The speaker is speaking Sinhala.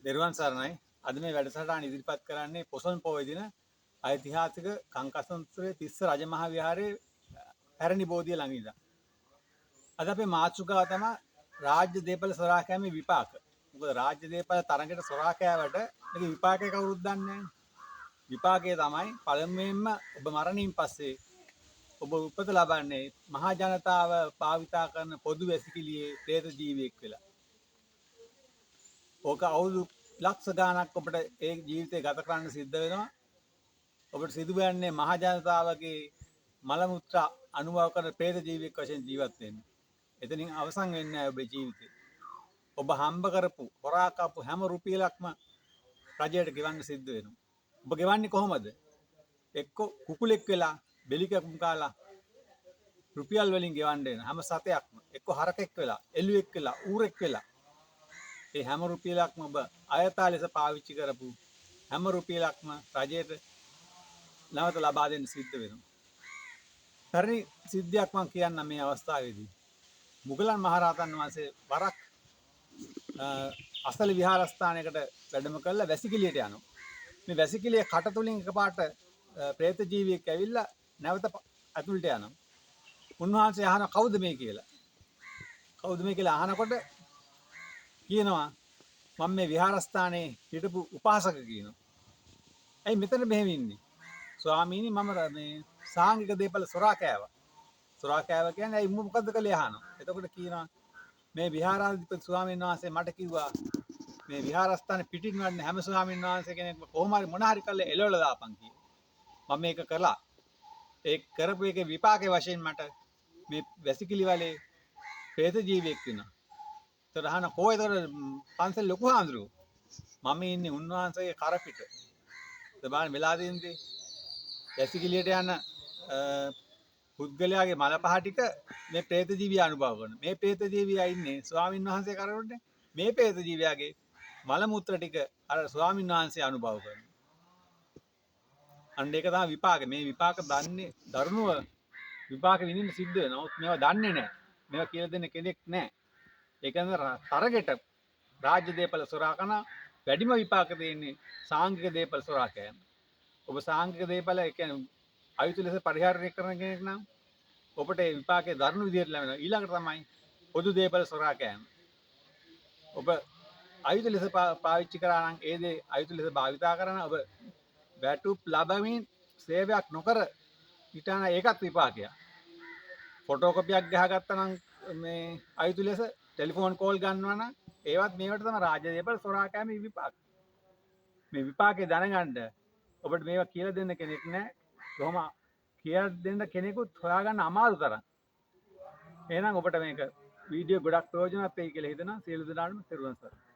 නිර්වාන් සරණයි. අද මේ වැඩසටහන ඉදිරිපත් කරන්නේ පොසොන් පොහොය දින ඓතිහාසික කංකසන්තර තිස්ස රජමහා විහාරයේ පැරණි බෝධිය ළඟ ඉඳන්. අද අපේ මාතෘකාව තමයි රාජ්‍ය දේපල සොරා කෑමේ විපාක. මොකද රාජ්‍ය දේපල තරඟට සොරා කෑවට මේක විපාකේ කවුරුත් දන්නේ නැහැ. විපාකයේ තමයි පළමුවෙන්ම ඔබ මරණින් පස්සේ ඔබ උපත ලබන්නේ මහා ජනතාව භාවිතා කරන පොදු වැසිකිළියේ പ്രേත ජීවියෙක් වෙලා. ඕක අවුරුදු ලක්ෂ ගාණක් ඔබට ඒ ජීවිතය ගත කරන්න සිද්ධ වෙනවා. ඔබට සිදු වෙන්නේ මහා ජනතාවගේ මල මුත්‍රා අනුභව කරන പ്രേත ජීවියෙක් වශයෙන් ජීවත් වෙන්න. එතනින් අවසන් වෙන්නේ නැහැ ඔබේ ජීවිතේ. ඔබ හම්බ කරපු හොරා කාපු හැම රුපියලක්ම රජයට ගෙවන්න සිද්ධ වෙනවා. ඔබ ගෙවන්නේ කොහොමද? එක්ක කුකුලෙක් වෙලා බෙලිකකුම් කාලා රුපියල් වලින් ගෙවන්න වෙන හැම සතයක්ම එක්ක හරකෙක් වෙලා එළුවෙක් වෙලා ඌරෙක් වෙලා ඒ හැම රුපියලක්ම ඔබ අයථා ලෙස පාවිච්චි කරපු හැම රුපියලක්ම රජයට නැවත ලබා දෙන්න සිද්ධ වෙනවා. පැරණි සිද්ධියක් මම කියන්නම් මේ අවස්ථාවේදී. මුගලන් මහරහතන් වහන්සේ වරක් අසල විහාරස්ථානයකට වැඩම කරලා වැසිකිළියට යනවා. මේ වැසිකිළියේ කට තුලින් එකපාරට പ്രേත ජීවියෙක් ඇවිල්ලා නැවත ඇතුළට යනවා. උන්වහන්සේ අහන කවුද මේ කියලා. කවුද මේ කියලා අහනකොට කියනවා මම මේ විහාරස්ථානයේ හිටපු උපාසක කියනවා. ඇයි මෙතන මෙහෙම ඉන්නේ? ස්වාමීනි මම මේ සාංගික දේපල සොරා කෑවා. සොරා කෑවා කියන්නේ ඇයි මොකද්ද කළේ අහනවා. එතකොට කියනවා මේ විහාරාධිපති ස්වාමීන් වහන්සේ මට කිව්වා මේ විහාරස්ථානේ පිටින් වඩන හැම ස්වාමීන් වහන්සේ කෙනෙක්ම කොහොම හරි මොන හරි කරලා එළවලා දාපන් කියලා. මම මේක කළා. ඒ කරපු එකේ විපාකයේ වශයෙන් මට මේ වැසිකිලි වලේ പ്രേත ජීවියෙක් වෙනවා. ඒතර අහන කොහෙද පන්සල් ලොකු හාමුදුරුවෝ? මම ඉන්නේ උන්වහන්සේගේ කර පිට. බලන්න වෙලා තියෙන්නේ වැසිකිළියට යන පුද්ගලයාගේ මල පහ ටික මේ പ്രേත ජීවිය අනුභව කරන. මේ പ്രേත ජීවියා ඉන්නේ ස්වාමින් වහන්සේ කරවන්නේ. මේ പ്രേත ජීවියාගේ මල මුත්‍ර ටික අර ස්වාමින් වහන්සේ අනුභව කරනවා. අන්න ඒක තමයි විපාක. මේ විපාක දන්නේ දරුණුව විපාක විඳින්න සිද්ධ වෙනවා. මේවා දන්නේ නැහැ. මේවා කියලා දෙන්න කෙනෙක් නැහැ. ඒක නිසා තරගෙට රාජ්‍ය දේපල සොරා කරන වැඩිම විපාක දෙන්නේ සාංගික දේපල සොරා කෑම. ඔබ සාංගික දේපල කියන්නේ අයුතු ලෙස පරිහරණය කරන කෙනෙක් නම් ඔබට ඒ විපාකයේ දරුණු විදියට ලැබෙනවා. ඊළඟට තමයි පොදු දේපල සොරා කෑම. ඔබ අයුතු ලෙස පාවිච්චි කරා නම් ඒ දේ අයුතු ලෙස භාවිතා කරන ඔබ වැටුප් ලැබමින් සේවයක් නොකර හිටාන ඒකත් විපාකයක්. ෆොටෝකොපියක් ගහගත්තා නම් මේ අයුතු ලෙස ටෙලිෆෝන් කෝල් ගන්නවා නම් ඒවත් මේවට තමයි රාජ්‍ය දේපල සොරා කෑමේ විපාක. මේ විපාකේ දැනගන්න ඔබට මේවා කියලා දෙන්න කෙනෙක් නැහැ. කොහොම කියලා දෙන්න කෙනෙකුත් හොයාගන්න අමාරු තරම්. එහෙනම් ඔබට මේක වීඩියෝ ගොඩක් ප්‍රයෝජනවත් වෙයි කියලා හිතනවා. සියලු දෙනාටම තෙරුවන් සරණයි.